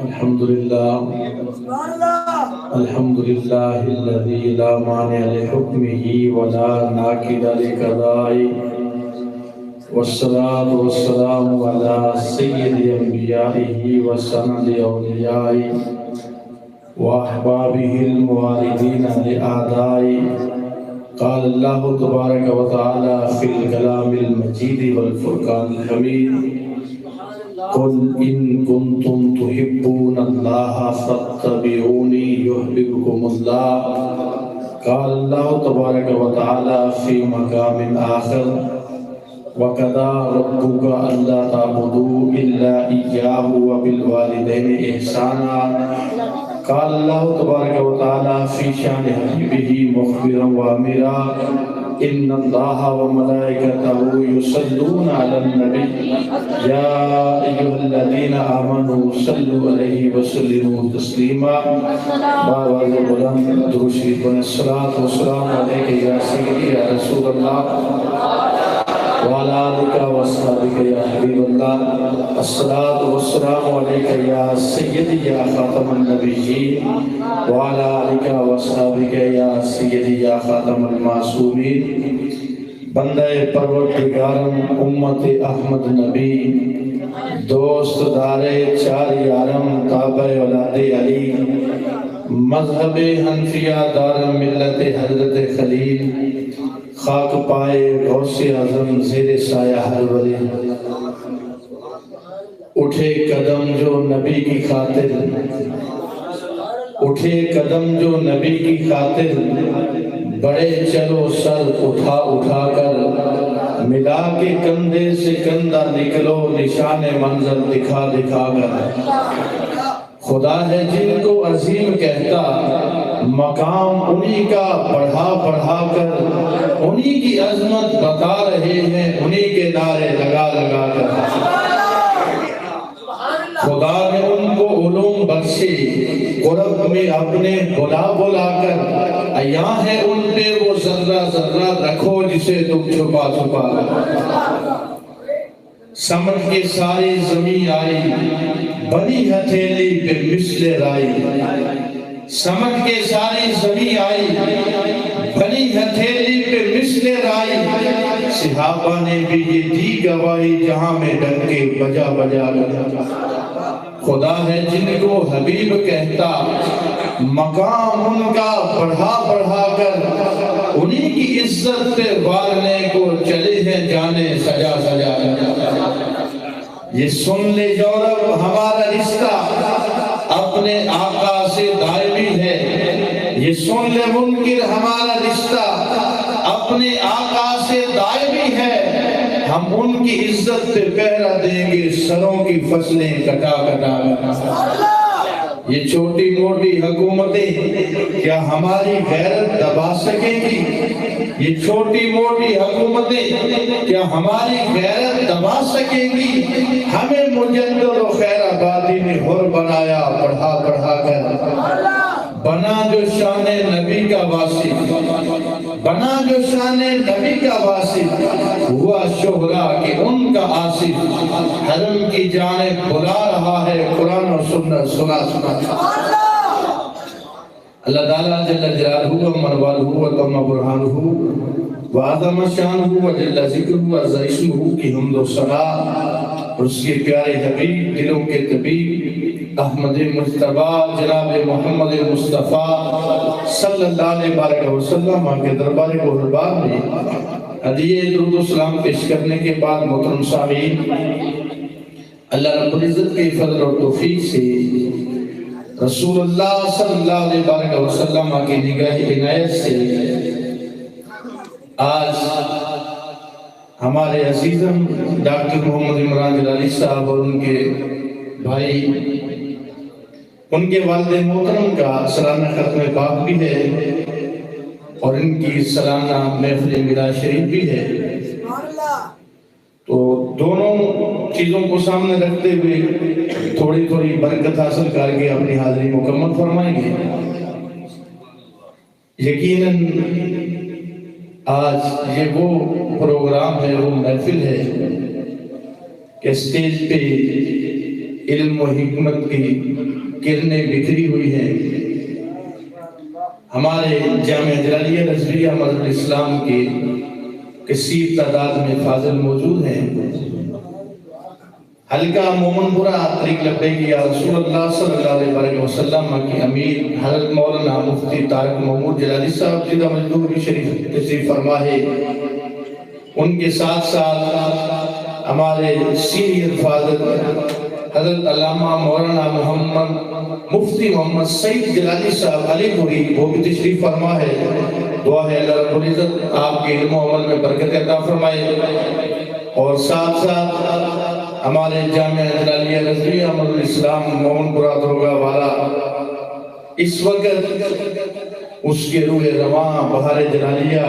الحمد لله الذي لا مانع لحكمه ولا ناقض لقضائه والصلاة والسلام على سيد أنبيائه وسند أوليائه وأحبابه المواردين لأعدائه. قال الله تبارك وتعالى في الكلام المجيد والفرقان الحميد: قل إن كنتم تحبون الله فاتبعوني يحببكم الله. قال الله تبارك وتعالى في مقام آخر: وَقَضَىٰ رَبُّكَ أَلَّا تَعْبُدُوا إِلَّا إِيَّاهُ وَبِالْوَالِدَيْنِ إِحْسَانًا. قال الله تبارك وتعالى في شان حبيبه مخبرا وامرا: إن الله وملائكته يصلون على النبي يا أيها الذين آمنوا صلوا عليه وسلموا تسليما. باواز بلند درود شریف پڑھیں: الصلاۃ والسلام علیک یا سیدی یا رسول اللہ وعلى آلك وأصحابك يا حبيب الله. الصلاة والسلام عليك يا سيدي يا خاتم النبيين وعلى آلك وأصحابك يا سيدي يا خاتم المعصومين. بندہ پروردگارم امت احمد نبی دوست دار چار یارم تابع اولاد علی مذہب حنفیہ دار ملت حضرت خلیل خاک پائے غوث اعظم زیر سایہ ہر ولی. اٹھے قدم جو نبی کی خاطر، اٹھے قدم جو نبی کی خاطر، بڑے چلو سر اٹھا اٹھا کر، ملا کے کندھے سے کندھا نکلو نشان منظر دکھا دکھا کر. خدا ہے جن کو عظیم کہتا، مقام انہی کا بڑھا بڑھا کر، انہی کی عظمت بتا رہے ہیں انہی کے نعرے لگا لگا کر. خدا نے ان کو علوم بخشی قرب میں اپنے بلا بلا کر، عیاں ہے ان پہ وہ ذرہ ذرہ رکھو جسے تم چھپا چھپا کر. سمجھ کے ساری زمین آئی بنی ہتھیلی پہ مثل رائی. سمجھ کے ساری زمین آئی بنی ہتھیلی پہ مثل رائی. صحابہ نے بھی یہ دی گواہی جہاں میں ڈنکے بجا بجا کر. خدا ہے جن کو حبیب کہتا، مقام ان کا بڑھا بڑھا کر، انہی کی عزت پہ والنے کو چلے ہیں جانے سجا سجا کر. یہ سن لے یورپ ہمارا رشتہ اپنے آقا سے دائمی ہے. یہ سن لے منکر ہمارا رشتہ اپنے آقا سے دائمی ہے. ہم ان کی عزت پہ پہرا دیں گے سروں کی فصلیں کٹا کٹا. یہ چھوٹی موٹی حکومتیں کیا ہماری غیرت دبا سکیں گی؟ یہ چھوٹی موٹی حکومتیں کیا ہماری غیرت دبا سکیں گی؟ ہمیں مجدد و خیر آبادی نے حر بنایا پڑھا پڑھا کر. بنا جو شان نبی کا واسف، بنا جو شان نبی کا واسف، ہوا شہرا کہ ان کا آصف. حرم کی جانب بلا رہا ہے قرآن و سنت سنا سنا. اللہ تعالیٰ جل جلالہ و من والہ و تم برہانہ و عظم شانہ و جل ذکرہ و عز اسمہ کی حمد و ثنا. اور اس کے پیارے حبیب دلوں کے طبیب احمد مجتبیٰ جناب محمد مصطفیٰ صلی اللہ علیہ وسلم کے دربار بہربار میں ہدیہ درود و سلام پیش کرنے کے بعد محترم سامعین، اللہ رب العزت کے فضل اور توفیق سے رسول اللہ صلی اللہ علیہ وسلم کی نگاہ عنایت سے آج ہمارے عزیزم ڈاکٹر محمد عمران جلالی صاحب اور ان کے بھائی، ان کے والد محترم کا سالانہ ختم پاک بھی ہے اور ان کی سالانہ محفل میلاد شریف بھی ہے. تو دونوں چیزوں کو سامنے رکھتے ہوئے تھوڑی تھوڑی برکت حاصل کر کے اپنی حاضری مکمل فرمائیں گے. یقیناً آج یہ وہ پروگرام ہے، وہ محفل ہے کہ اسٹیج پہ علم و حکمت کی کرنیں بکھری ہوئی ہیں۔ ہمارے جامعہ جلالیہ رضویہ مدرسہ اسلام کے کثیر تعداد میں فاضل موجود ہیں۔ حلقہ مومن پورہ طریق لبیک یا رسول اللہ صلی اللہ علیہ وسلم کی امیر حضرت مولانا مفتی طارق محمود جلالی صاحب جدہ مجدور بھی شریف تشریف فرما ہے۔ ان کے ساتھ ساتھ ہمارے سینئر فاضل حضرت علامہ مولانا محمد مفتی محمد سعید جلالی صاحب علی پوری وہ بھی تشریف فرما ہے۔ دعا ہے اللہ رب العزت آپ کے علم و عمل میں برکت عطا فرمائے، اور ساتھ ساتھ ہمارے جامعہ جلالیہ رضویہ مدرسہ اسلام مومن پورہ دروگا والا اس وقت اس کے روح رواں بہار جلالیہ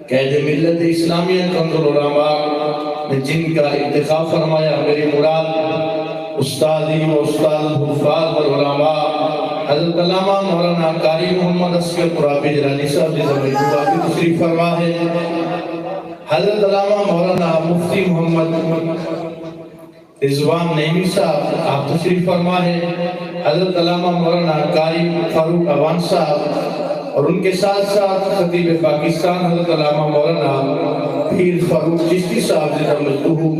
قید ملت اسلامیہ کنز العلماء نے جن کا انتخاب فرمایا، میری مراد استادی و استاد حفاظ والعلماء حضرت علامہ مولانا قاری محمد اسکر قرابی جلالی صاحب جیسا مجدور کی تشریف فرما ہے، حضرت علامہ مولانا مفتی محمد رضوان نعیمی صاحب آپ تشریف فرما ہے، حضرت علامہ مولانا قاری فاروق اوان صاحب، اور ان کے ساتھ ساتھ خطیب پاکستان حضرت علامہ مولانا پیر فاروق چشتی صاحب جیسا مجدور،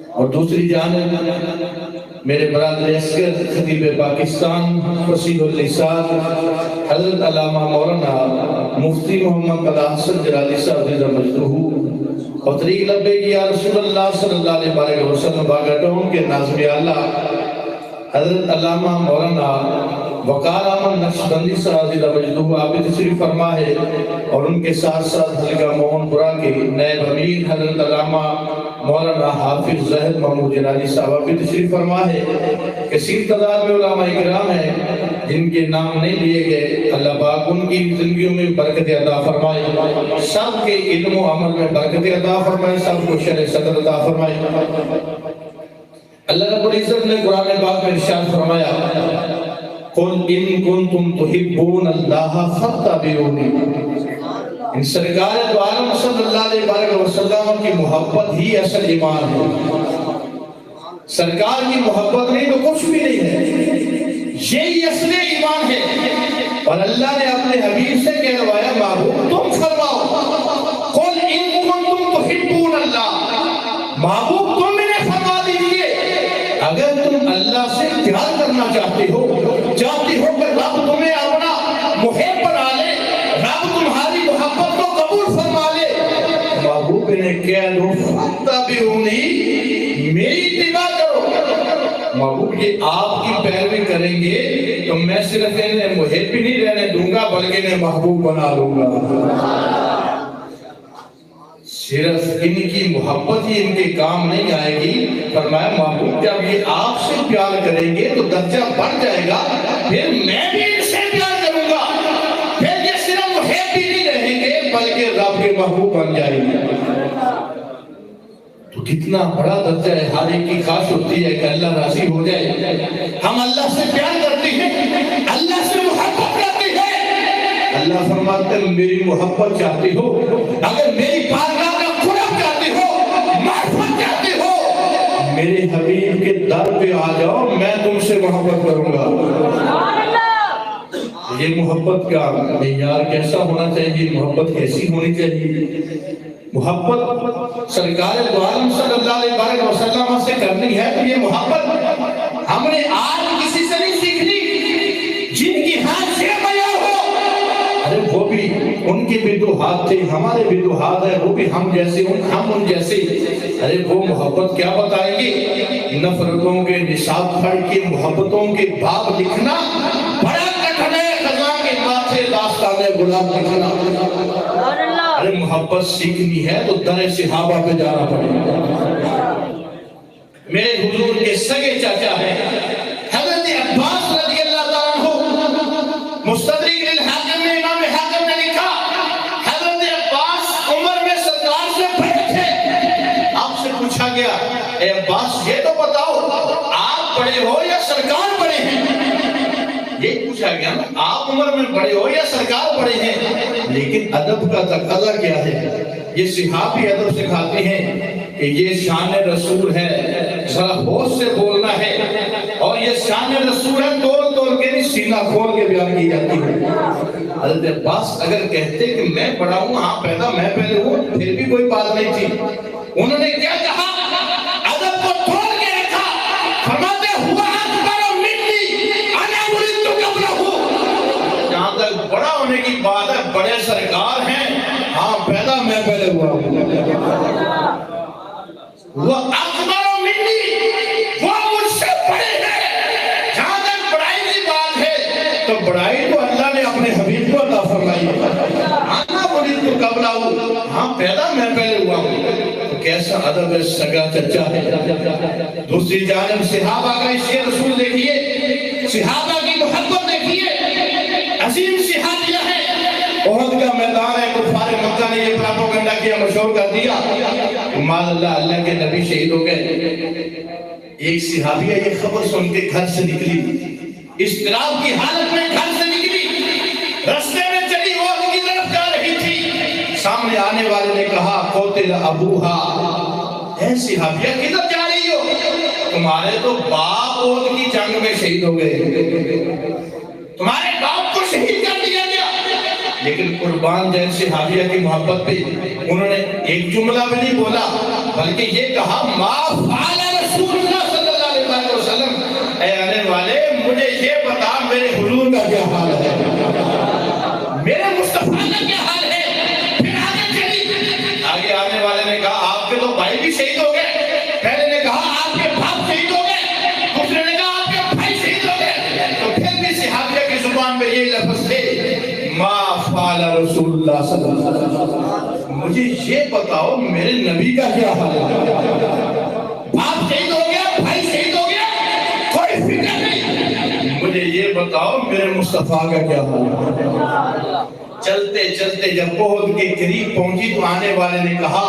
اور دوسری جانب میرے برادر اسکر خطیب پاکستان فصیح اللسان حضرت علامہ مولانا مفتی محمد قلعہ حسن جلالی صاحب جیسا مجدور، اور طریق لبیک یا رسول اللہ صلی اللہ علیہ وسلم باغٹوں کے ناظم اعلیٰ حضرت علامہ مولانا وقار احمد نقشبندی صاحب جیسا مجدور آپ بھی تشریف فرما ہے، اور ان کے ساتھ ساتھ حلقہ مومن پورہ کے نائب امیر حضرت علامہ مولانا حافظ زاہد محمود جلالی صاحب بھی تشریف فرما ہے۔ کثیر تعداد میں علماء کرام ہیں جن کے نام نہیں لیے گئے، اللہ پاک ان کی زندگیوں میں برکت عطا فرمائے، سب کے علم و عمل میں برکت عطا فرمائے، سب کو شرح صدر عطا فرمائے۔ اللہ رب العزت نے قرآن پاک میں ارشاد فرمایا، قُلْ إِن كُنْتُمْ تُحِبُّونَ اللَّهَ فَاتَّبِعُونِي، ان سرکار دو عالم صلی اللہ علیہ وسلم کی محبت ہی اصل ایمان ہے، سرکار کی محبت نہیں تو کچھ بھی نہیں ہے، یہی اصل ایمان ہے۔ اور اللہ نے اپنے حبیب سے کہلوایا محبوب تم فرماؤ، قُلْ إِن كُنْتُمْ تُحِبُّونَ اللَّهَ، محبوب تم انہیں فرما دیجئے اگر تم اللہ سے پیار کرنا چاہتے ہو کہ رب تمہیں اپنا محب بنا لے، رب تمہاری محبت کو قبول فرما لے، محبوب نے کہا لو فاتبعونی، میری اتباع کرو۔ محبوب یہ آپ کی پیروی کریں گے تو میں صرف انہیں محب ہی نہیں رہنے دوں گا بلکہ انہیں محبوب بنا لوں گا۔ صرف ان کی محبت ہی ان کے کام نہیں آئے گی، فرمایا محبوب جب یہ آپ سے پیار کریں گے تو درجہ بڑھ جائے گا، پھر میں بھی ان سے پیار کروں گا، پھر یہ صرف محب بھی نہیں رہیں گے بلکہ رب کے محبوب بن جائیں گے۔ تو کتنا بڑا درجہ ہے، ہر ایک کی خواہش ہوتی ہے کہ اللہ راضی ہو جائے، ہم اللہ سے پیار کرتے ہیں، اللہ سے محبت کرتے ہیں۔ اللہ فرماتے ہیں میری محبت چاہتے ہو، اگر میری بارگاہ کا قرب چاہتے ہو، معرفت چاہتے ہو، میرے حبیب کے در پہ آ جاؤ، میں تم سے محبت کروں گا۔ یہ محبت کا معیار کیسا ہونا چاہیے، محبت کیسی ہونی چاہیے؟ محبت سرکار دو عالم صلی اللہ علیہ وسلم سے کرنی ہے تو یہ محبت ہم نے آج کسی سے نہیں سیکھنی، جن کی ہاتھ سے معیار ہو، ارے وہ بھی ان کے بھی دو ہاتھ تھے، ہمارے بھی دو ہاتھ ہیں، وہ بھی ہم جیسے ہم ان جیسے، ارے وہ محبت کیا بتائیں گے؟ نفرتوں کے نصاب پڑھ کے محبتوں کے باب لکھنا بڑا کٹھن ہے، خزاں کے ماتھے داستان غلام لکھنا۔ ارے محبت سیکھنی ہے تو در صحابہ پہ جانا پڑے گا۔ میرے حضور کے سگے چاچا ہیں حضرت عباس رضی اللہ تعالیٰ عنہ، مستدرک الحاکم میں امام حاکم نے لکھا حضرت عباس عمر میں سرکار سے بڑے تھے۔ آپ سے پوچھا گیا اے عباس یہ تو بتاؤ آپ بڑے ہو یا سرکار بڑے ہیں؟ یہ پوچھا گیا آپ عمر میں بڑے ہو یا سرکار بڑے ہیں؟ لیکن ادب کا تقاضا کیا ہے؟ یہ صحابی ادب سکھاتے ہیں کہ یہ شان رسول ہے، ذرا ہوش سے بولنا ہے، اور یہ شان رسول ہے، توڑ توڑ کے نہیں سینہ کھول کے بیان کی جاتی ہے۔ حضرت عباس اگر کہتے کہ میں بڑا ہوں، ہاں پیدا میں پہلے ہوں، پھر بھی کوئی بات نہیں تھی۔ انہوں نے کیا کہا؟ ادب کو توڑ کے رکھا، فرماتے ہوا اکبر منی انا ولدت قبلہ۔ جہاں تک بڑا ہونے کی بات ہے، بڑے سرکار ہیں، ہاں پیدا میں پہلے ہوا ہوں۔ وہ اکبر منی، وہ مجھ سے بڑے ہیں۔ جہاں تک بڑائی کی بات ہے تو بڑائی تو اللہ نے اپنے حبیب کو عطا فرمائی ہے۔ انا ولدت قبلہ، ہاں پیدا میں پہلے ہوا ہوں۔ تو کیسا ادب ہے، سگا چچا ہے۔ دوسری جانب صحابہ کا عشق رسول دیکھیے، صحابہ کی محبت دیکھیے، عظیم صحابیہ ہے۔ احد کا میدان ہے، کفار مکہ نے یہ پراپوگنڈا کیا، مشہور کر دیا، مال اللہ کے نبی شہید ہو گئے۔ ایک صحابیہ یہ خبر سن کے گھر سے نکلی، اضطراب کی حالت میں گھر سے نکلی، رستے میں چلی، وہ ان کی طرف جا رہی تھی۔ سامنے آنے والے نے کہا قتل ابوہا، اے صحابیہ کدھر جا رہی ہو؟ تمہارے تو باپ احد کی جنگ میں شہید ہو گئے، تمہارے باپ کو شہید کر دیا گیا۔ لیکن قربان جائے صحابیہ کی محبت پہ انہوں نے ایک جملہ بھی نہیں بولا، بلکہ یہ کہا ما فعل رسول اللہ صلی اللہ علیہ وسلم، اے آنے والے مجھے یہ بتا میرے حضور کا کیا حال ہے، میرے مصطفیٰ کا کیا حال ہے۔ پھر آگے چلی، آگے آنے والے نے کہا آپ کے تو بھائی بھی شہید ہو گئے، پہلے نے کہا آپ کے باپ شہید ہو گئے، دوسرے نے کہا آپ کے بھائی شہید ہو گئے۔ تو پھر بھی صحابیہ کی زبان میں یہ لفظ تھے ما فعل رسول اللہ صلی اللہ علیہ وسلم، مجھے یہ بتاؤ میرے نبی کا کیا حال ہے۔ باپ شہید ہو گیا، بھائی شہید ہو گیا، کوئی فکر نہیں، مجھے یہ بتاؤ میرے مصطفیٰ کا کیا حال ہے۔ چلتے چلتے جب احد کے قریب پہنچی تو آنے والے نے کہا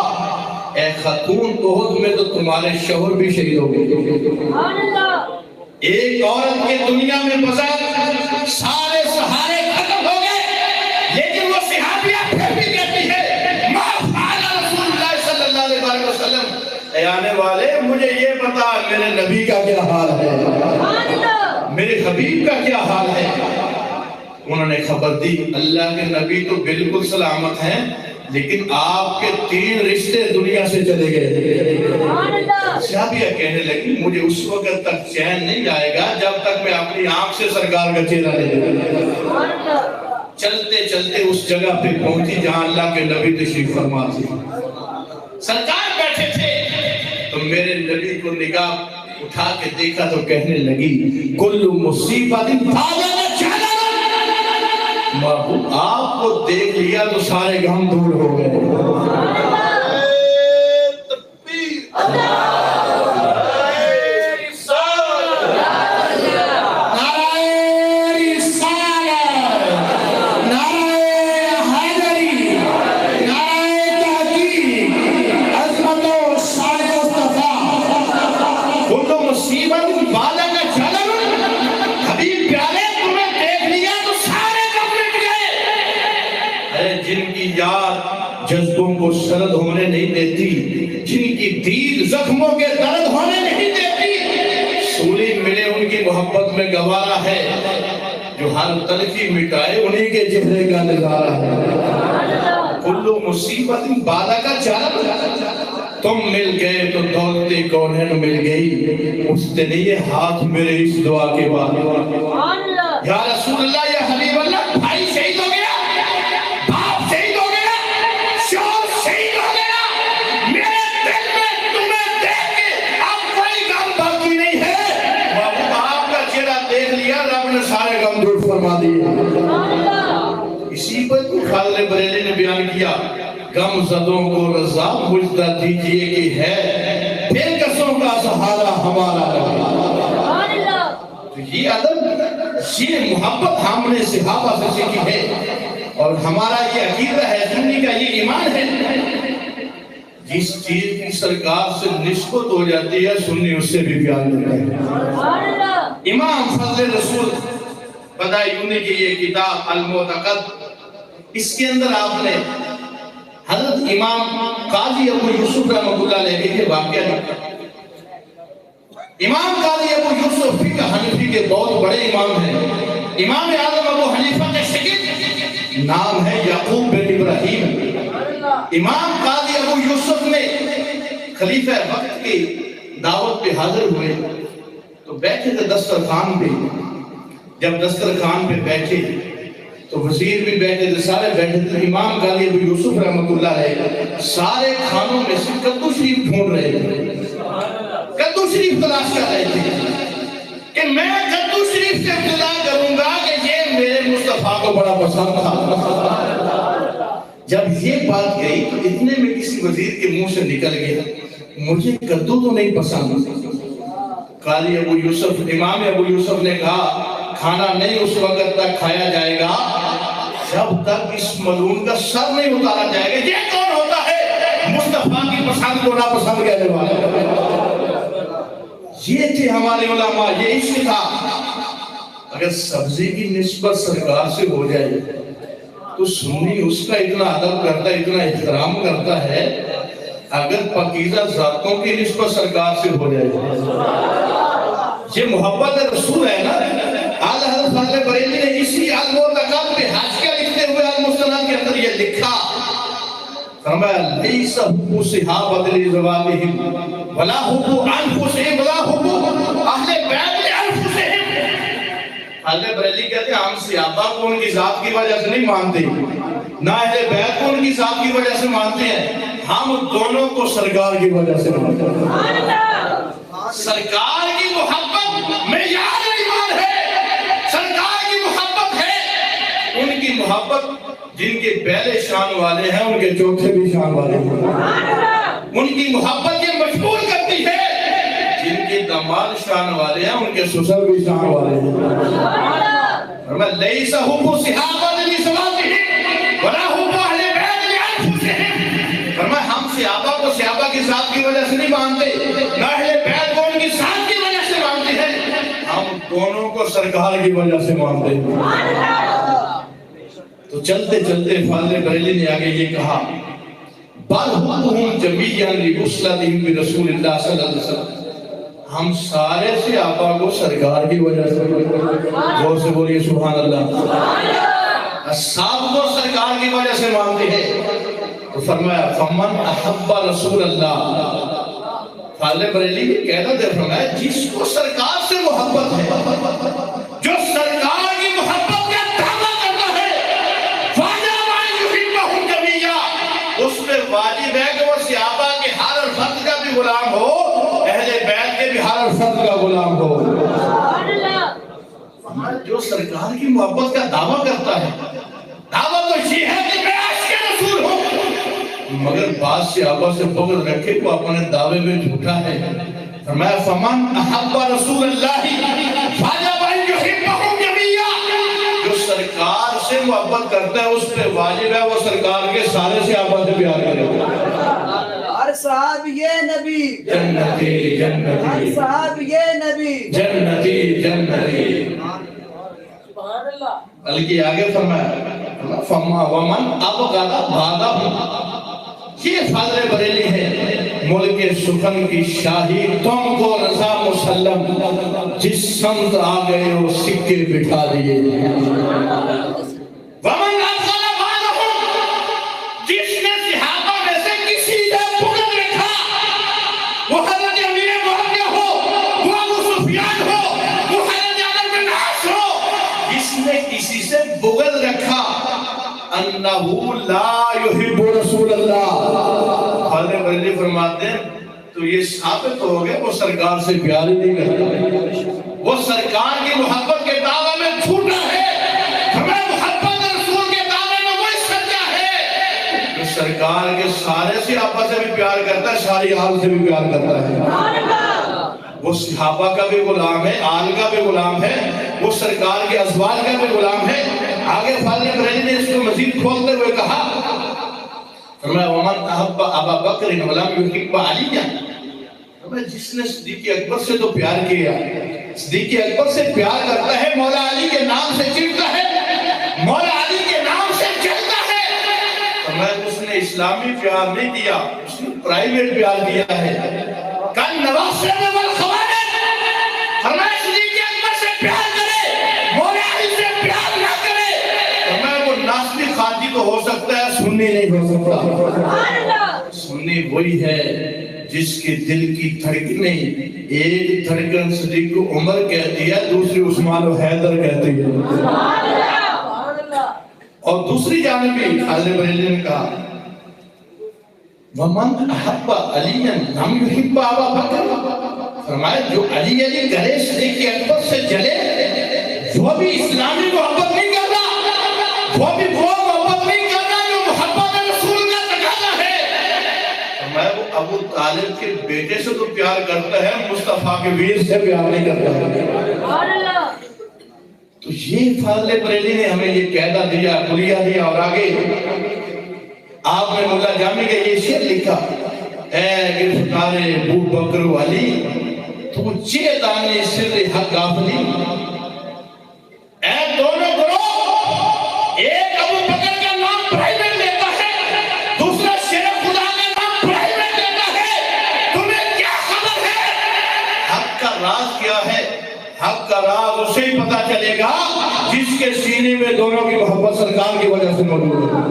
اے خاتون، احد میں تو تمہارے شوہر بھی شہید ہو گئے، ایک عورت کے دنیا میں بسا سارے سہارے ختم ہو گئے، لیکن وہ صحابیہ پھر بھی کہتی ہے ما فعل رسول اللہ صلی اللہ علیہ وسلم، اے آنے والے مجھے یہ بتا میرے نبی کا کیا حال ہے، میرے حبیب کا کیا حال ہے۔ انہوں نے خبر دی اللہ کے نبی تو بالکل سلامت ہیں، لیکن آپ کے 3 رشتے دنیا سے چلے گئے۔ صحابیہ کہنے لگی مجھے اس وقت تک چین نہیں آئے گا جب تک میں اپنی آنکھ سے سرکار کا چہرہ نہیں دیکھوں۔ چلتے چلتے اس جگہ پہ پہنچی جہاں اللہ کے نبی تشریف فرما تھے، سرکار بیٹھے تھے، تو میرے نبی کو نگاہ اٹھا کے دیکھا تو کہنے لگی کل مصیبت آپ کو دیکھ لیا تو سارے غم دور ہو گئے۔ جذبوں کو سرد ہونے نہیں دیتی، جن کی دید زخموں کے درد ہونے نہیں دیتی، سولی ملے ان کی محبت میں گوارا ہے، جو ہر تلخی مٹائے انہی کے چہرے کا نظارہ ہے۔ کلو مصیبت بادہ کا چال، تم مل گئے تو دولت کونین مل گئی، اٹھتے نہیں ہاتھ میرے اس دعا کے بعد یا رسول اللہ یا حبیب اللہ، بھائی شہید ہو گیا، سارے غم دور فرما دیے۔ اسی پر خالد بریلی نے بیان کیا غم زدوں کو رضا مجدہ دیجئے کہ ہے بے کسوں کا سہارا ہمارا رہا۔ تو یہ ادب، یہ محبت ہم نے صحابہ سے سیکھی ہے، اور ہمارا یہ عقیدہ ہے، سنی کا یہ ایمان ہے، جس چیز کی سرکار سے نسبت ہو جاتی ہے سنی اس سے بھی پیار کرتا ہے۔ امام فضل رسول بدایونی کی یہ کتاب المعتقد، اس کے اندر آپ نے حضرت امام قاضی ابو یوسف رحمۃ اللہ علیہ کے واقعہ لکھا۔ امام قاضی ابو یوسف فقہ حنفی کے بہت بڑے امام ہیں. امام اعظم ابو حنیفہ کے شاگرد نام ہے یعقوب بن ابراہیم. امام قاضی ابو یوسف نے خلیفہ وقت کی دعوت پہ حاضر ہوئے تو بیٹھے تھے دسترخوان پہ. جب دسترخوان پہ بیٹھے تو وزیر بھی بیٹھے تھے, سارے بیٹھے تھے. امام قاضی ابو یوسف رحمۃ اللہ علیہ سارے کھانوں میں سے کدو شریف ڈھونڈ رہے تھے, کدو شریف تلاش کر رہے تھے کہ میں کدو شریف سے ابتدا کروں گا کہ یہ میرے مصطفیٰ کو بڑا پسند تھا. جب یہ بات گئی تو اتنے میں کسی وزیر کے منہ سے نکل گیا, مجھے کدو تو نہیں پسند. قاضی ابو یوسف, امام ابو یوسف نے کہا کھانا نہیں اس وقت تک کھایا جائے گا جب تک اس ملعون کا سر نہیں اتارا جائے گا. یہ کون ہوتا ہے مصطفیٰ کی پسند کو ناپسند کہنے والا؟ یہ تھے ہمارے علماء, یہ عشق تھا. اگر سبزی کی نسبت سرکار سے ہو جائے تو سنی اس کا اتنا ادب کرتا ہے, اتنا احترام کرتا ہے. اگر پاکیزہ ذاتوں کی نسبت سرکار سے ہو جائے, یہ محبت رسول ہے نا. اعلیٰ حضرت فاضل بریلوی نے اسی علم و تقال پہ حاشیہ لکھتے ہوئے المستند کے اندر یہ لکھا, فرمایا لیس حب صحابۃ لزواتہم ولا حب انفسہم ولا حب اہل بیت لانفسہم. فاضل بریلوی کہتے ہیں ہم صحابہ کو ان کی ذات کی وجہ سے نہیں مانتے, نہ اہل بیت کو ان کی ذات کی وجہ سے مانتے ہیں, ہم دونوں کو سرکار کی وجہ سے مانتے ہیں. سرکار کی محبت معیار ایمان ہے, سرکار کی محبت ہے. ان کی محبت جن کے پہلے شان والے ہیں ان کے چوتھے بھی شان والے ہیں. ان کی محبت یہ مجبور کرتی ہے جن کے داماد شان والے ہیں ان کے سسر بھی شان والے ہیں. فرمایا لیس حب صحابۃ لزواتہم ولا حب اہل بیت لانفسہم. فرمایا ہم صحابہ کو صحابہ کی ذات کی وجہ سے نہیں مانتے, نہ اہل بیت کو ان کی ذات کی وجہ سے مانتے ہیں, ہم دونوں کو سرکار کی وجہ سے مانتے ہیں. تو چلتے چلتے فاضل بریلوی نے آگے یہ کہا بل حبہم جمیعا لوصلتہم برسول اللہ صلی اللہ علیہ وسلم. ہم سارے صحابہ کو سرکار کی وجہ سے, زور سے بولیے سبحان اللہ, سب کو سرکار کی وجہ سے مانتے ہیں. تو فرمایا فمن احب رسول اللہ. فاضل بریلوی یہ کہتا تھا, فرمایا جس کو سرکار سے محبت ہے, جو سرکار کی محبت کا دعویٰ کرتا ہے, فاجب ان یحبہم جمیعا, اس پہ واجب ہے کہ وہ صحابہ کے ہر فرد کا بھی غلام ہو, اہل بیت کے بھی ہر فرد کا غلام ہو. جو سرکار کی محبت کا دعویٰ کرتا ہے, دعویٰ تو یہ ہے کہ میں عاشق رسول ہوں, مگر بعض صحابہ سے بغض رکھے کو اپنے دعوے میں جھوٹا ہے. فرمایا فمن احب رسول اللہ فاجب ان یحبہم جمیعا. جو سرکار سے محبت کرتا ہے اس پہ واجب ہے وہ سرکار کے سارے صحابہ سے پیار کرے. ہر صحابی یہ نبی جنتی جنتی, ہر صحابی یہ نبی جنتی جنتی. سبحان اللہ. بلکہ آگے فرمایا فما ومن ابغض بعدہ. یہ فاضل بریلوی ہے, ملک سخن کی شاہی تم کو رضا مسلم, جس سمت آ گئے وہ سکے بٹھا دیے. ومن ابغض بعدہم, جس نے صحابہ میں سے کسی سے بغض رکھا, وہ حضرت امیر معاویہ ہو, وہ ابو سفیان ہو, وہ حضرت عمرو بن عاص ہو, جس نے کسی سے بغض رکھا, انہو لا یحب رسول اللہ. فاضل بریلوی فرماتے ہیں تو یہ ثابت ہو گیا وہ سرکار سے پیار ہی نہیں کرتا, وہ سرکار کی محبت کے دعوے میں جھوٹا ہے. ہمیں محبت رسول کے دعوے میں وہی سچا ہے جو سرکار کے سارے صحابہ سے بھی پیار کرتا ہے, ساری آل سے بھی پیار کرتا ہے. وہ صحابہ کا بھی غلام ہے, آل کا بھی غلام ہے, وہ سرکار کے ازواج کا بھی غلام ہے. آگے فاضل بریلوی نے اس کو مزید کھولتے ہوئے کہا, فرمایا ومن احب ابا بکر ولم یحب علی. فرمایا جس نے صدیق اکبر سے تو پیار کیا, صدیق اکبر سے پیار کرتا ہے, مولا علی کے نام سے چڑھتا ہے, مولا علی کے نام سے چڑھتا ہے. فرمایا اس نے اسلامی پیار نہیں دیا, اس نے پرائیویٹ پیار دیا ہے. کن نواسب والخوارج, وہی ہے جس کے دل کی دھڑکنیں ایک دھڑکن صدیق عمر کہتی ہے، دوسری عثمان و حیدر کہتی ہے، اور دوسری جانب بھی خالد بریلوی نے کہا وَمَنْ أَحَبَّ عَلِيًّا لَمْ يُحِبَّ أَبَا بَكْرٍ، فرمایا جو علی کرے صدیق اکبر سے جلے وہ بھی اسلامی محبت نہیں کرتا، وہ بھی وہ محبت نہیں کرتا جو محبت رسول کا تقاضا ہے۔ فرمایا وہ ابو طالب کے بیٹے سے تو پیار کرتا ہے، مصطفیٰ کے ویر سے پیار نہیں کرتا ہے۔ تو یہ فاضل بریلی نے ہمیں یہ قاعدہ دیا، کلیہ دیا، اور آگے آپ نے مولا جامی کا یہ شعر لکھا، اے گرفتار ابو بکر و علی تو چیدانی سر حق غافلی، اے دونوں گروہ، ایک ابو بکر کا نام پرائیویٹ لیتا ہے، دوسرا شیر خدا کا نام پرائیویٹ لیتا ہے، تمہیں کیا خبر ہے؟ حق کا راز کیا ہے؟ حق کا راز اسے ہی پتا چلے گا جس کے سینے میں دونوں کی محبت سرکار کی وجہ سے موجود ہے۔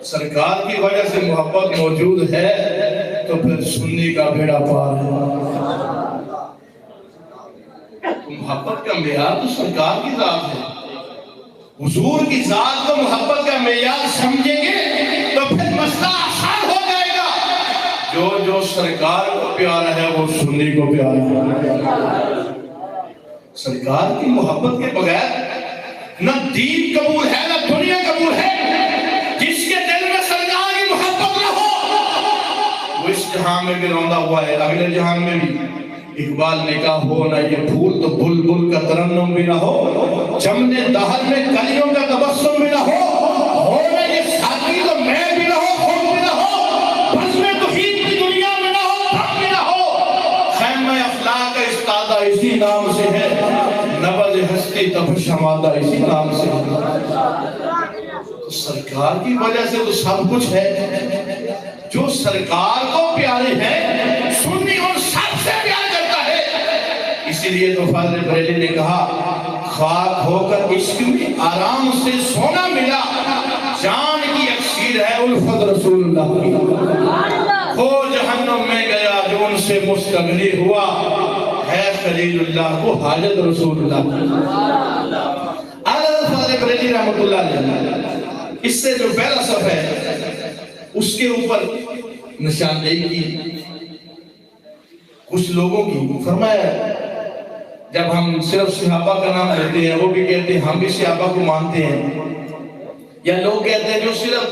سرکار کی وجہ سے محبت موجود ہے تو پھر سنی کا بیڑا پار ہے۔ محبت کا معیار تو سرکار کی ذات ہے، حضور کی ذات کو محبت کا معیار سمجھیں گے تو پھر مسئلہ آسان ہو جائے گا۔ جو سرکار کو پیارا ہے وہ سنی کو پیارا ہے۔ سرکار کی محبت کے بغیر نہ دین قبول ہے نہ دنیا قبول ہے۔ جس کے دل میں سرکار کی محبت نہ ہو وہ اس جہان میں بھی روندہ ہوا ہے، اگلے جہان میں بھی۔ اقبال نے کہا ہو نہ یہ پھول تو بلبل کا ترنم بھی نہ ہو، چمنے دہر میں کلیوں کا تبسم بھی نہ ہو نہ یہ ساتھی تو میں بھی نہ ہو، خود بھی نہ ہو، بس میں تو ہیت کی دنیا میں نہ ہو، تب بھی نہ ہو، خیمہ افلاک کا استادہ اسی نام سے ہے، نبض ہستی تب شمادہ اسی نام سے ہے۔ تو سرکار کی وجہ سے تو سب کچھ ہے۔ جو سرکار کو پیارے ہیں سنی ان سب سے پیار کرتا ہے۔ اسی لیے تو فاضل بریلی نے کہا خاک ہو کر عشق میں آرام سے سونا ملا، جان کی اکسیر ہے الفت رسول اللہ کی۔ وہ جہنم میں گیا جو ان سے مستغنی ہوا، ہے خلیل اللہ کو حاجت رسول اللہ۔ فاضل بریلی رحمت اللہ علیہ اس سے جو پہلا صفحہ ہے اس کے اوپر نشاندہی کی کچھ لوگوں کی، فرمایا جب ہم صرف صحابہ کا نام لیتے ہیں وہ بھی کہتے ہیں ہم بھی صحابہ کو مانتے ہیں، یا لوگ کہتے ہیں جو صرف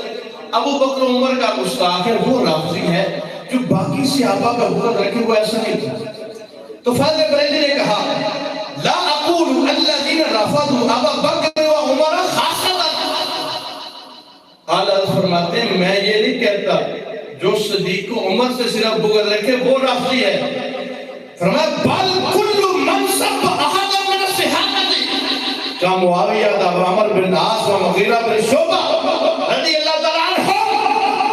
ابو بکر عمر کا گستاخ ہے وہ رافضی ہے، جو باقی صحابہ کا حکم رکھے وہ ایسا نہیں تھا۔ تو فاضل بریلی نے کہا لا اقول الذین رفضوا ابا بکر و عمر خاصۃ، اعلیٰ فرماتے ہیں میں یہ نہیں کہتا جو صدیق و عمر سے صرف بغض رکھے وہ رافضی ہے، فرمایا بل کل من سب احد من الصحابہ کا معاویہ دا عمر بن عاص و مغیرہ بن شعبہ رضی اللہ تعالیٰ عنہ،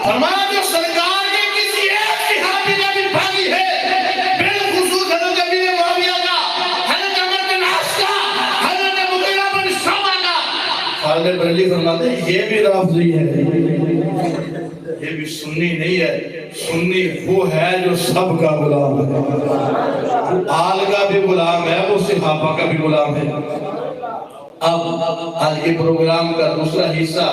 فرمایا جو سرکار کے کسی ایک صحابی کا بھی بھائی ہے، بالخصوص حضرت امیر معاویہ کا، حضرت عمر بن عاص کا، حضرت مغیرہ بن شعبہ کا، فاضل بریلی فرماتے ہیں یہ بھی رافضی ہے، یہ بھی سنی نہیں ہے۔ سنی وہ ہے جو سب کا غلام ہے، آل کا بھی غلام ہے، وہ صحابہ کا بھی غلام ہے۔ اب آج کے پروگرام کا دوسرا حصہ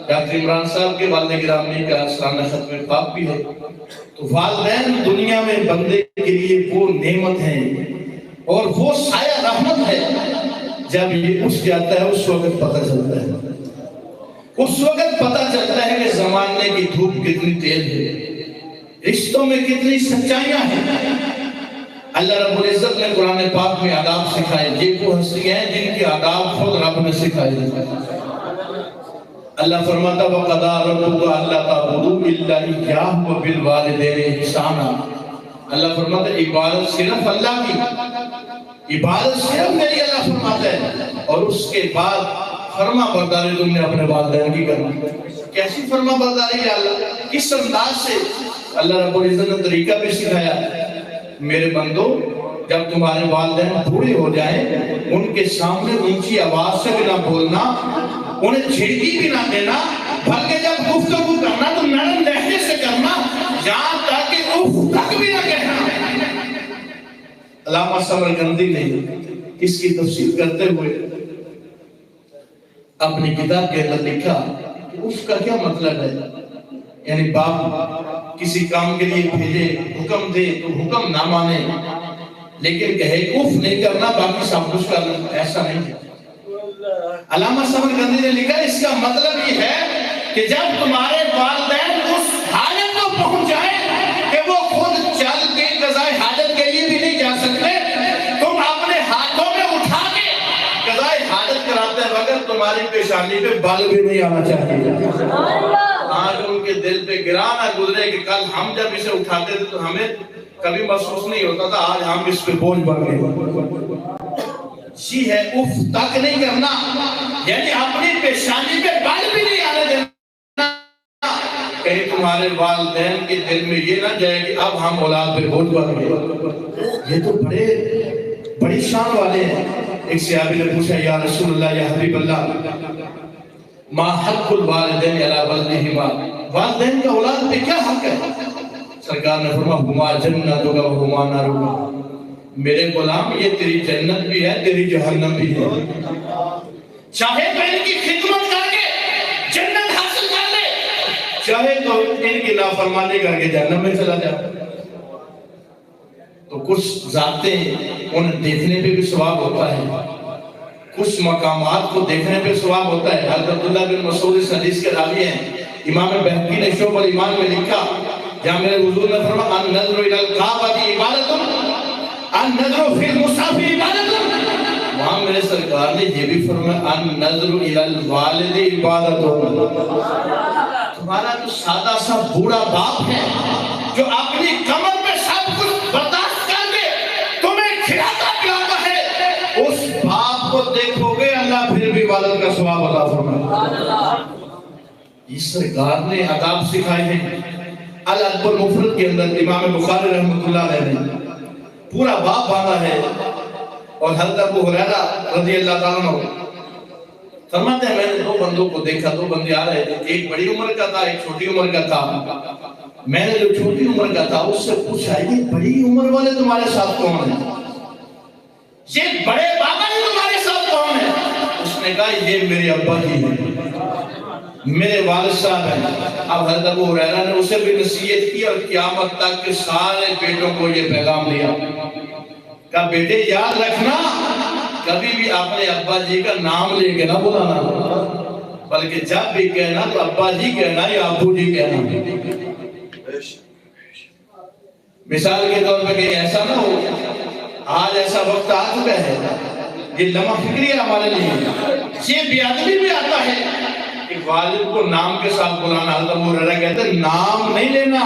ڈاکٹر عمران صاحب کے والد گرامی کا سالانہ ختم پاک بھی ہے۔ تو والدین دنیا میں بندے کے لیے وہ نعمت ہیں اور وہ سایہ رحمت ہے، جب یہ اٹھ جاتا ہے اس وقت پتہ چلتا ہے، اس وقت پتہ چلتا ہے کہ زمانے کی دھوپ کتنی تیز ہے، رشتوں میں کتنی سچائیاں ہیں۔ اللہ رب العزت نے قرآن پاک میں آداب سکھائے، یہ وہ ہستیاں ہیں جن کے آداب خود رب نے سکھائے۔ اللہ فرماتا وَقَضَىٰ رَبُّكَ أَلَّا تَعْبُدُوا إِلَّا إِيَّاهُ وَبِالْوَالِدَيْنِ إِحْسَانًا۔ اللہ فرماتا ہے عبادت صرف اللہ کی، عبادت صرف میری اللہ فرماتا ہے، اور اس کے بعد فرما برداری تم نے اپنے والدین کی کرنی۔ کیسی فرما برداری ہے اللہ؟ کس انداز سے؟ اللہ رب العزت نے طریقہ بھی سکھایا، میرے بندو جب تمہارے والدین بوڑھے ہو جائیں ان کے سامنے اونچی آواز سے بھی نہ بولنا، انہیں جھڑکی بھی نہ دینا، بلکہ جب گفتگو کرنا تو نرم لہجے سے کرنا یہاں تک کہ اف تک بھی نہ کہنا۔ علامہ سمرقندی نے اس کی تفسیر کرتے ہوئے اپنی کتاب کے اندر لکھا کہ اف کا کیا مطلب ہے، یعنی باپ کسی کام کے لیے بھیجے، حکم دے تو حکم نہ مانے، لیکن کہے اف نہیں کرنا باقی سب کچھ کرنا، ایسا نہیں ہے۔ علامہ سمرقندی نے لکھا اس کا مطلب یہ ہے کہ جب تمہارے والدین اس حالت کو پہنچ جائے کہ وہ خود چل کے قضائے حاجت کے لیے بھی نہیں جا سکتے، تم اپنے ہاتھوں میں اٹھا کے قضائے حاجت کراتے ہیں، مگر تمہاری پیشانی پہ بال بھی نہیں آنا چاہیے۔ آج ان کے دل پہ گرا نہ گزرے کہ کل ہم جب اسے اٹھاتے تھے تو ہمیں کبھی محسوس نہیں ہوتا تھا، آج ہم اس پہ بوجھ بن گئے۔ یہ ہے اف تک نہیں کرنا، یعنی اپنی پیشانی پہ بال بھی نہیں آنے دینا، کہیں تمہارے والدین کے دل میں یہ نہ جائے کہ اب ہم اولاد پہ بوجھ بن گئے۔ یہ تو بڑی شان والے ہیں۔ ایک صحابی نے پوچھا یا رسول اللہ یا حبیب اللہ ما حق الوالدین علی ولدہما، والدین کا اولاد پہ کیا حق ہے؟ سرکار نے فرمایا ہما جنتک و ہما نارک، میرے غلام یہ تیری جنت بھی ہے تیری جہنم بھی ہے، چاہے تو ان کی خدمت کر کے جنت حاصل کر لے، چاہے تو ان کی نافرمانی کر کے جہنم میں چلا جائے۔ تو کچھ ذاتیں انہیں دیکھنے پہ بھی ثواب ہوتا ہے، کچھ مقامات کو دیکھنے پہ ثواب ہوتا ہے۔ حضرت عبداللہ بن مسعود اس حدیث کے راوی ہیں، امام بہقی نے شعب الایمان میں لکھا جہاں میرے حضور نے فرمایا النظر الی الکعبۃ عبادۃ، النظر فی المصحف عبادۃ، وہاں میرے سرکار نے یہ بھی فرمایا النظر الی الوالد عبادۃ۔ تمہارا جو سادہ سا بوڑھا باپ ہے جو اپنی کمر پہ سب کچھ برداشت کر کے تمہیں کھلاتا پلاتا ہے، اس باپ کو دیکھو گے اللہ پھر بھی والد کا ثواب عطا فرمائے۔ اس سرکار نے آداب سکھائے ہیں۔ الادب المفرد کے اندر امام بخاری رحمۃ اللہ علیہ نے پورا باب باندھا ہے، اور حضرت ابو ہریرہ رضی اللہ تعالیٰ عنہ فرماتے ہیں میں نے دو بندوں کو دیکھا، دو بندے آ رہے تھے، ایک بڑی عمر کا تھا ایک چھوٹی عمر کا تھا۔ میں نے جو چھوٹی عمر کا تھا اس سے پوچھا یہ بڑی عمر والے تمہارے ساتھ کون ہیں، یہ بڑے بابا جی تمہارے ساتھ کون ہیں؟ اس نے کہا یہ میرے ابا جی ہیں، میرے والد صاحب ہیں۔ اب حضرت ابو ہریرہ نے اسے بھی نصیحت کی اور قیامت تک کے سارے بیٹوں کو یہ پیغام دیا، کہا بیٹے یاد رکھنا کبھی بھی اپنے ابا جی کا نام لے کے نہ بلانا، بلکہ جب بھی کہنا تو ابا جی کہنا یا ابو جی کہنا۔ مثال کے طور پہ کہ ایسا نہ ہو، آج ایسا وقت آ چکا ہے، یہ لمحہ فکری ہے ہمارے لیے، یہ بے ادبی بھی آتا ہے کہ والد کو نام کے ساتھ بلانا۔ حضرت ابو ہریرہ کہتے ہیں نام نہیں لینا،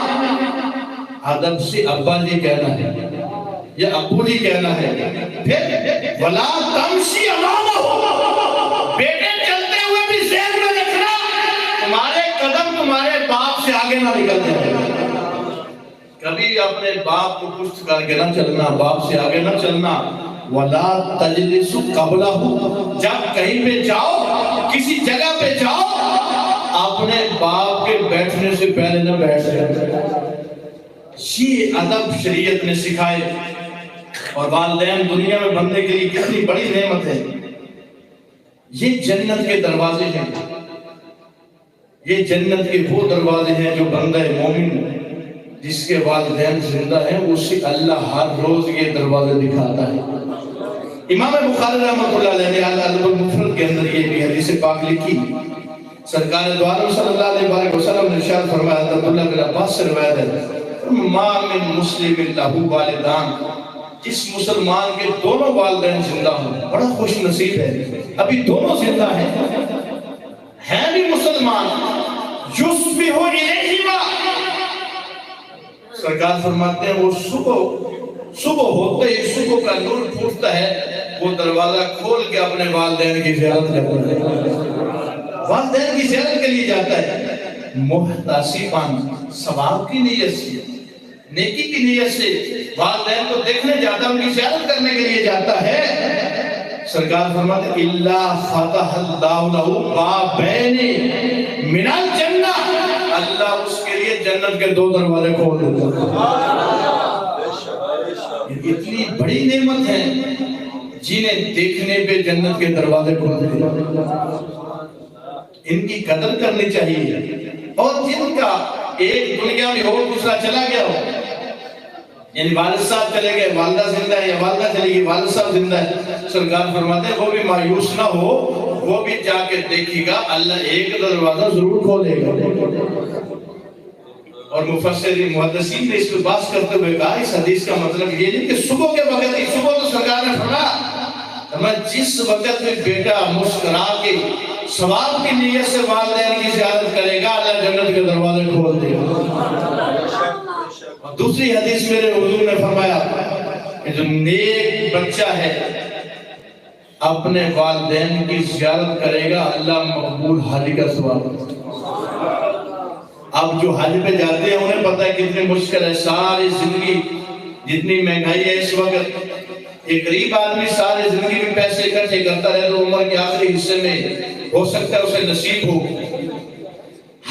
ادب سے ابا جی کہنا ہے یا ابو جی کہنا ہے۔ پھر ولا تمشی امامہ، بیٹے چلتے ہوئے بھی ذہن میں رکھنا تمہارے قدم تمہارے باپ سے آگے نہ نکل جائے، کبھی اپنے باپ کو پشت کر کے نہ چلنا، باپ سے آگے نہ چلنا۔ ولا تجلس قبلہ، جب کہیں پہ جاؤ کسی جگہ پہ جاؤ اپنے باپ کے بیٹھنے سے پہلے نہ بیٹھ جائے۔ یہ ادب شریعت نے سکھائے، اور والدین دنیا میں بندے کے لیے کتنی بڑی نعمت ہے۔ یہ جنت کے دروازے ہیں، یہ جنت کے وہ دروازے ہیں جو بندہ مومن جس کے والدین زندہ ہیں اسے اللہ ہر روز یہ دروازے دکھاتا ہے۔ امام بخاری رحمۃ اللہ علیہ نے الادب المفرد کے اندر یہ بھی حدیث پاک لکھی، سرکار دو عالم صلی اللہ علیہ وسلم نے ارشاد فرمایا، عبداللہ بن عباس سے روایت ہے، ما من مسلم لہ والدان، جس مسلمان کے دونوں والدین زندہ ہوں بڑا خوش نصیب ہے، ابھی دونوں زندہ ہیں، ہے بھی مسلمان، یصبح الیہما، سرکار فرماتے ہیں وہ صبح ہوتے ہی صبح کا نور پھوٹتا ہے، وہ دروازہ کھول کے اپنے والدین کی زیارت کرتا ہے، والدین کی زیارت کے لیے جاتا ہے، محتسباً، ثواب کی نیت سے، نیکی کی نیت سے والدین کو دیکھنے جاتا ہے، ان کی زیارت کرنے کے لیے جاتا ہے۔ سرکار فرماتے ہیں الا فتح اللہ لہ بابین من الجنہ، اللہ اس کے لیے جنت کے 2 دروازے کھول دیتا ہے۔ اتنی بڑی نعمت ہے جنہیں دیکھنے پہ جنت کے دروازے کھول دیتے، ان کی قدر کرنی چاہیے۔ اور جن کا ایک دنیا میں ہو دوسرا چلا گیا ہو، یعنی والد صاحب چلے گئے، والدہ زندہ ہے، یا والدہ چلی گئی والد صاحب زندہ ہے، سرکار فرماتے ہیں وہ بھی مایوس نہ ہو، وہ بھی جا کے دیکھے گا اللہ ایک دروازہ ضرور کھولے گا۔ اور مفسرین محدثین نے اس پہ بات کرتے ہوئے کہا اس حدیث کا مطلب یہ نہیں کہ صبح کے وقت ہی، صبح تو سرکار نے فرمایا جس وقت میں بیٹا مسکرا کے ثواب کی نیت سے والدین کی زیارت کرے گا اللہ جنت کے دروازے کھول دے گا۔ اور دوسری حدیث میرے حضور نے فرمایا کہ جو نیک بچہ ہے اپنے والدین کی زیارت کرے گا اللہ مقبول حاجی کا ثواب۔ اب جو حج پہ جاتے ہیں انہیں پتہ ہے کتنی مشکل ہے، ساری زندگی جتنی مہنگائی ہے اس وقت، ایک غریب آدمی ساری زندگی میں پیسے اکٹھے کرتا رہے تو عمر کے آخری حصے میں ہو سکتا ہے اسے نصیب ہو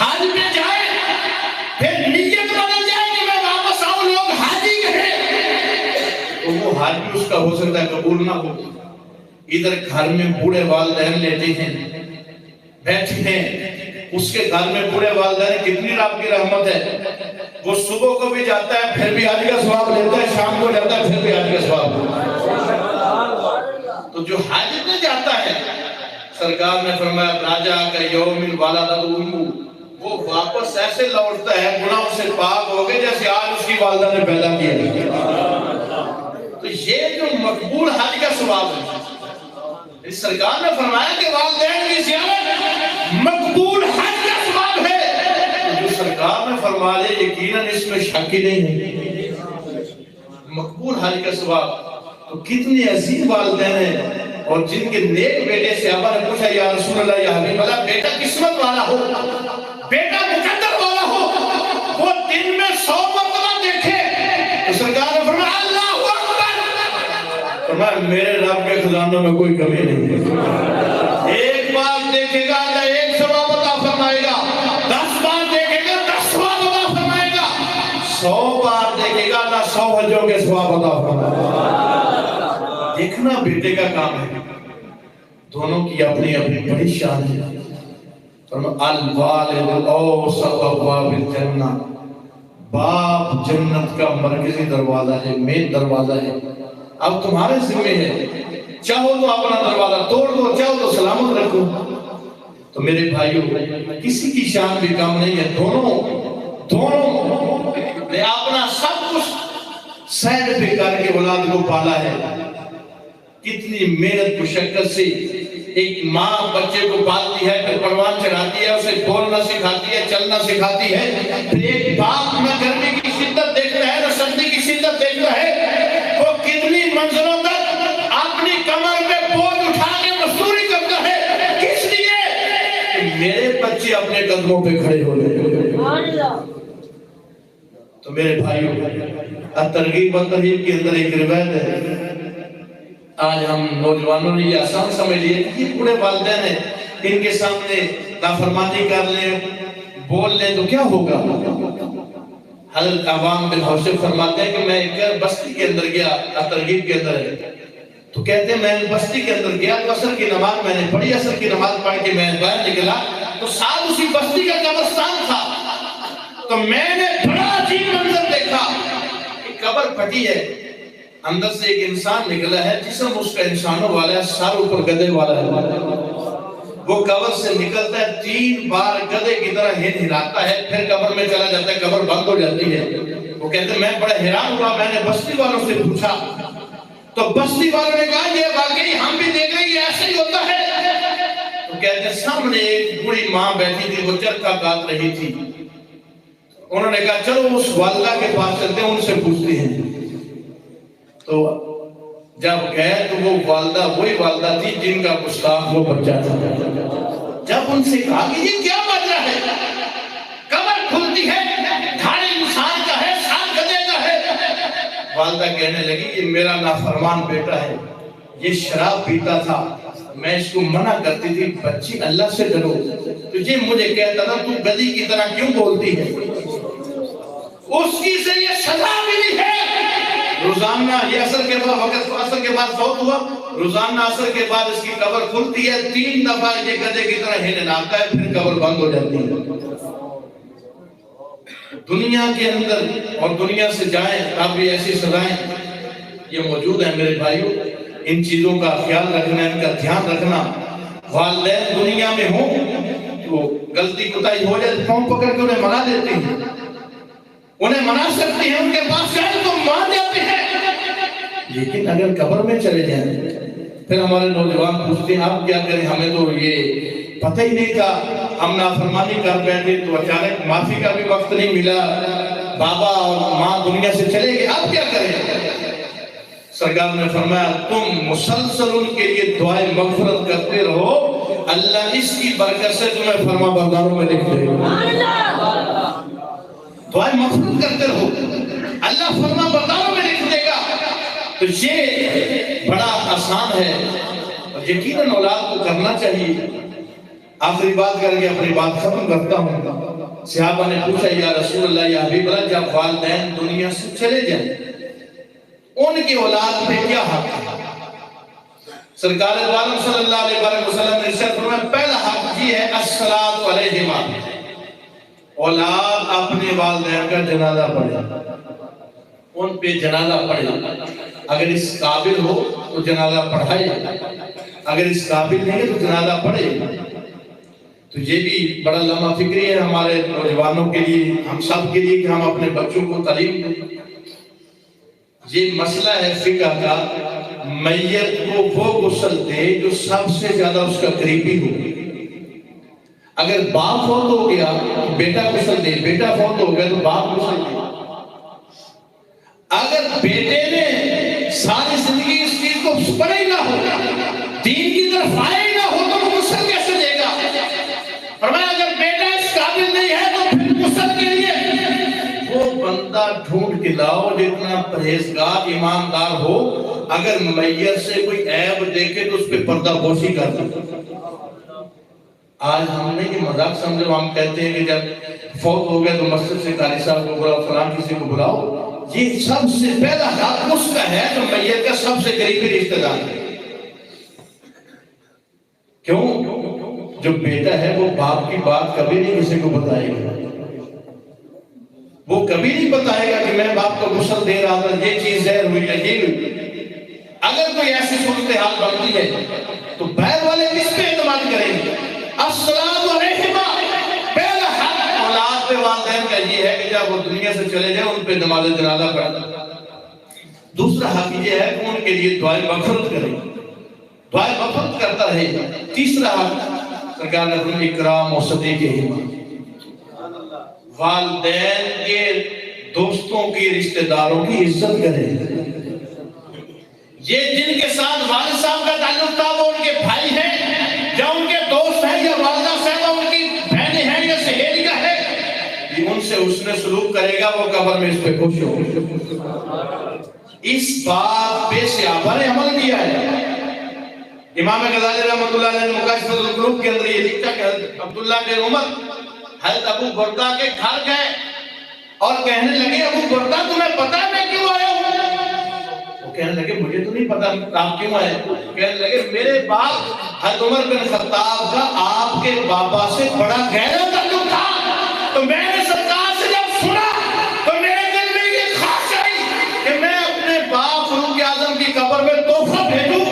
حج پہ جائے، پھر نیت بدل جائے کہ میں واپس آؤں لوگ حاجی کہیں، تو وہ حج بھی اس کا ہو سکتا ہے قبول نہ ہو۔ ادھر گھر میں بوڑھے والدین لیتے ہیں بیٹھے ہیں، اس کے گھر میں بوڑھے والدین، کتنی رب کی رحمت ہے، وہ صبح کو بھی جاتا ہے پھر بھی حج کا ثواب لیتا ہے، شام کو جاتا ہے پھر بھی حج کا ثواب لیتا ہے۔ تو جو حج میں جاتا ہے سرکار نے فرمایا راجہ کا یوم والدۃ امہ، وہ واپس ایسے لوٹتا ہے گناہوں سے پاک ہو گئے جیسے آج اس کی والدہ نے پیدا کیا۔ تو یہ جو مقبول حج کا ثواب ہے، سرکار نے فرمایا کہ والدین کی زیارت مقبول حج کا ثواب ہے، جو سرکار نے فرما لے یقیناً اس میں شک ہی نہیں ہے، مقبول حج کا ثواب۔ تو کتنی عظیم والدین ہیں، اور جن کے نیک بیٹے سے ابا نے پوچھا یا رسول اللہ یا حبیب اللہ بیٹا قسمت والا ہو، بیٹا مقدر والا ہو، وہ دن میں 100 مرتبہ دیکھے، تو سرکار نے فرمایا اللہ اکبر، فرمایا میرے رب کے خزانوں میں کوئی کمی نہیں ہے، ایک بار دیکھے گا اللہ 1 ثواب عطا فرمائے گا، 10 بار دیکھے گا 10 ثواب عطا فرمائے گا، 100 بار دیکھے گا اللہ 100 حجوں کے ثواب عطا فرمائے گا۔ دیکھنا بیٹے کا کام ہے، دونوں کی اپنی اپنی بڑی شان ہے۔ الوالد اوسط ابواب الجنہ، باپ جنت کا مرکزی دروازہ ہے، مین دروازہ ہے۔ اب تمہارے ذمہ ہے، چاہو تو اپنا دروازہ توڑ دو، چاہو تو سلامت رکھو۔ تو میرے بھائیوں کسی کی شان بھی کم نہیں ہے، دونوں نے اپنا سب کچھ سائڈ پہ کر کے اولاد کو پالا ہے۔ کتنی محنت مشقت سے ایک ماں بچے کو پالتی ہے، پھر پروان چڑھاتی ہے، اسے بولنا سکھاتی ہے، چلنا سکھاتی ہے۔ پھر ایک باپ نہ گرمی کی شدت دیکھتا ہے نہ سردی کی شدت دیکھتا ہے، وہ کتنی منزلوں تک اپنی کمر پہ بوجھ اٹھا کے مزدوری کرتا ہے، کس لیے کہ میرے بچے اپنے قدموں پہ کھڑے ہو جائیں۔ تو میرے بھائیوں ترغیب و ترہیب کے اندر ایک روایت ہے، آج ہم نوجوانوں نے یہ آسان سمجھ لیا کہ یہ بوڑھے والدین ہیں، ان کے سامنے نافرمانی کر لیں، بول لیں تو کیا ہوگا۔ حضرت عوام بن حوشب فرماتے ہیں کہ میں ایک بستی کے اندر گیا، ترغیب کے اندر ہے، تو کہتے ہیں میں بستی کے اندر گیا تو عصر کی نماز میں نے پڑھی، عصر کی نماز پڑھ کے میں باہر نکلا تو ساتھ اسی بستی کا قبرستان تھا، تو میں نے بڑا عجیب منظر دیکھا کہ قبر پھٹی ہے، اندر سے ایک انسان نکلا ہے، جسم اس کا انسانوں والا ہے، سر اوپر گدھے والا ہے، وہ قبر سے نکلتا ہے 3 بار گدھے کی طرح ہلاتا ہے، پھر قبر میں چلا جاتا ہے، قبر بند ہو جاتی ہے۔ وہ کہتے ہیں میں بڑا حیران ہوا، میں نے بستی والوں سے پوچھا تو بستی والوں نے کہا یہ واقعی ہم بھی دیکھ رہے ہیں، یہ ایسے ہی ہوتا ہے۔ تو کہتے ہیں سامنے ایک بڑی ماں بیٹھی تھی، وہ چرخا کاٹ رہی تھی، انہوں نے کہا چلو اس والدہ کے پاس چلتے ہیں، ان سے پوچھتے ہیں۔ تو جب گئے تو وہ والدہ وہی والدہ تھی جن کا گستاخ وہ بچہ تھا۔ جب ان سے کہا کہ یہ کیا وجہ ہے، قبر کھلتی ہے، دھاڑی انسان کا ہے، سر گدھے کا ہے، والدہ کہنے لگی یہ میرا نافرمان بیٹا ہے، یہ شراب پیتا تھا، میں اس کو منع کرتی تھی بچی اللہ سے ڈرو، تو یہ مجھے کہتا تھا تو گدھی کی طرح کیوں بولتی ہے، اس کی سے یہ سزا ملی ہے۔ روزانہ یہ عصر کے بعد وقت عصر کے بعد فوت ہوا، روزانہ عصر کے بعد اس کی قبر کھلتی ہے، 3 دفعہ یہ گدھے کی طرح ہلن آتا ہے، پھر قبر بند ہو جاتی ہے۔ دنیا کے اندر اور دنیا سے جائیں اب بھی ایسی سزائیں یہ موجود ہیں میرے بھائیوں۔ ان چیزوں کا خیال رکھنا، ان کا دھیان رکھنا۔ والدین دنیا میں ہوں تو غلطی کوتاہی ہو جائے پاؤں پکڑ کے انہیں منا دیتے ہیں، انہیں منا سکتے ہیں، ان کے پاس جائیں تو مان جاتے ہیں۔ لیکن اگر قبر میں چلے جائیں پھر ہمارے نوجوان پوچھتے ہیں آپ کیا کریں، ہمیں تو یہ پتہ ہی نہیں تھا، ہم نافرمانی کر بیٹھے تو اچانک معافی کا بھی وقت نہیں ملا، بابا اور ماں دنیا سے چلے گئے، اب کیا کریں؟ سرکار نے فرمایا تم مسلسل ان کے لیے دعائیں مغفرت کرتے رہو، اللہ اس کی برکت سے تمہیں فرما برداروں میں لکھ دے گا۔ دعائیں مغفرت کرتے رہو، اللہ فرما برداروں میں لکھ دے گا۔ تو یہ بڑا آسان ہے اور یقیناً اولاد کو کرنا چاہیے۔ آخری بات کر کے اپنی بات ختم کرتا ہوں۔ صحابہ نے پوچھا یا رسول اللہ یا حبیب اللہ جب والدین دنیا سے چلے جائیں ان کی اولاد پہ کیا حق ہے؟ سرکار دو عالم صلی اللہ علیہ وسلم نے ارشاد فرمایا پہلا حق یہ ہے الصلاۃ علیہما، اولاد اپنے والدین کا جنازہ پڑھے، ان پہ جنازہ پڑھے، اگر اس قابل ہو تو جنازہ پڑھائے، اگر اس قابل نہیں ہے تو جنازہ پڑھے۔ تو یہ بھی بڑا لمحہ فکری ہے ہمارے نوجوانوں کے لیے، ہم سب کے لیے کہ ہم اپنے بچوں کو تعلیم دیں۔ یہ مسئلہ ہے فقہ کا، میت کو وہ غسل دے جو سب سے زیادہ اس کا قریبی ہو۔ اگر باپ فوت ہو گیا تو بیٹا غسل دے، بیٹا فوت ہو گیا تو باپ غسل دے۔ اگر بیٹے نے ساری زندگی اس چیز کو پڑھا ہی نہ ہو، دین کی طرف آئے ہی نہ ہو تو وہ غسل کیسے دے گا؟ فرمایا اگر بیٹا اس قابل نہیں ہے تو پھر غسل کے لیے وہ بندہ ڈھونڈ کے لاؤ جتنا پرہیزگار ایماندار ہو، اگر میت سے کوئی عیب دیکھے تو اس پہ پردہ پوشی کر دو۔ آج ہم نے یہ مذاق سمجھو، ہم کہتے ہیں کہ جب فوت ہو گیا تو مسجد سے قاری صاحب کو بلاؤ، فلاں کسی کو بلاؤ۔ یہ سب سے پہلا حق اس کا ہے جو میت کا سب سے قریبی رشتہ دار ہے۔ کیوں؟ جو بیٹا ہے وہ باپ کی بات کبھی نہیں کسی کو بتائے گا، وہ کبھی نہیں بتائے گا کہ میں باپ کو غسل دے رہا تھا، یہ چیز زہر ہوئی ہے، یہ ہوئی۔ اگر کوئی ایسی صورتحال بنتی ہے تو باہر والے کس پہ اعتماد کریں گے؟ الصلاۃ علیہما، پہلا حق اولاد پہ والدین کا یہ ہے کہ جب وہ دنیا سے چلے جائیں ان پہ نماز جنازہ پڑھنا۔ دوسرا حق یہ ہے کہ ان کے لیے دعائیں مغفرت کریں، دعائیں مغفرت کرتا رہے۔ تیسرا حق سرکار نے فرمایا اکرام و صدیقہما، والدین کے دوستوں کی رشتہ داروں کی عزت کریں۔ یہ جن کے ساتھ والد صاحب کا تعلق تھا وہ ان کے بھائی ہیں یا ان کے دوست ہیں یا والدہ صاحبہ ان کی بہنیں ہیں یا سہیلیاں ہیں، یہ ان سے حسن سلوک کرے گا وہ قبر میں اس پہ خوش ہوگا۔ اس بات پہ صحابہ نے عمل کیا ہے۔ امام غزالی رحمۃ اللہ علیہ نے مکاشفۃ القلوب کے اندر یہ لکھا کہ حضرت عبداللہ بن عمر حضرت ابو بردہ کے گھر گئے اور کہنے لگے ابو بردہ تمہیں پتہ ہے میں کیوں آیا ہوں؟ وہ کہنے لگے مجھے تو نہیں پتہ آپ کیوں آئے۔ کہنے لگے میرے باپ حضرت عمر بن خطاب کا آپ کے بابا سے بڑا گہرا تعلق تھا، تو میں نے سرکار سے جب سنا تو میرے دل میں یہ خواہش آئی کہ میں اپنے باپ فاروق اعظم کی قبر میں تحفہ بھیجوں،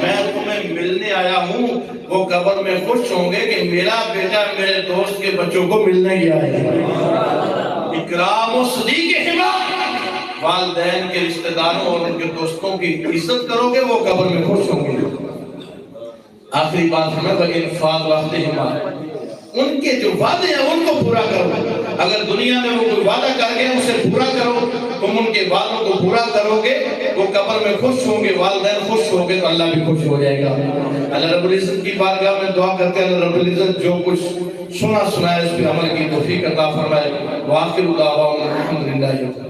میں تمہیں ملنے آیا ہوں۔ وہ قبر میں خوش ہوں گے کہ میرا بیٹا میرے دوست کے بچوں کو ملنے گیا ہے۔ اکرام و صدیقہما، والدین کے رشتہ داروں اور ان کے دوستوں کی عزت کرو گے وہ قبر میں خوش ہوں گے۔ آخری بات ہمیں انفاق وعدہما، ان کے جو وعدے ہیں ان کو پورا کرو۔ اگر دنیا میں وہ کوئی وعدہ کر گئے اسے پورا کرو، تم ان کے وعدوں کو پورا کرو گے وہ قبر میں خوش ہوں گے، والدین خوش ہوں گے تو اللہ بھی خوش ہو جائے گا۔ اللہ رب العزت کی بارگاہ میں دعا کرتے ہیں اللہ رب العزت جو کچھ سنا ہے اس پہ عمل کی توفیق عطا فرمائے۔ وآخر دعوانا الحمدللہ۔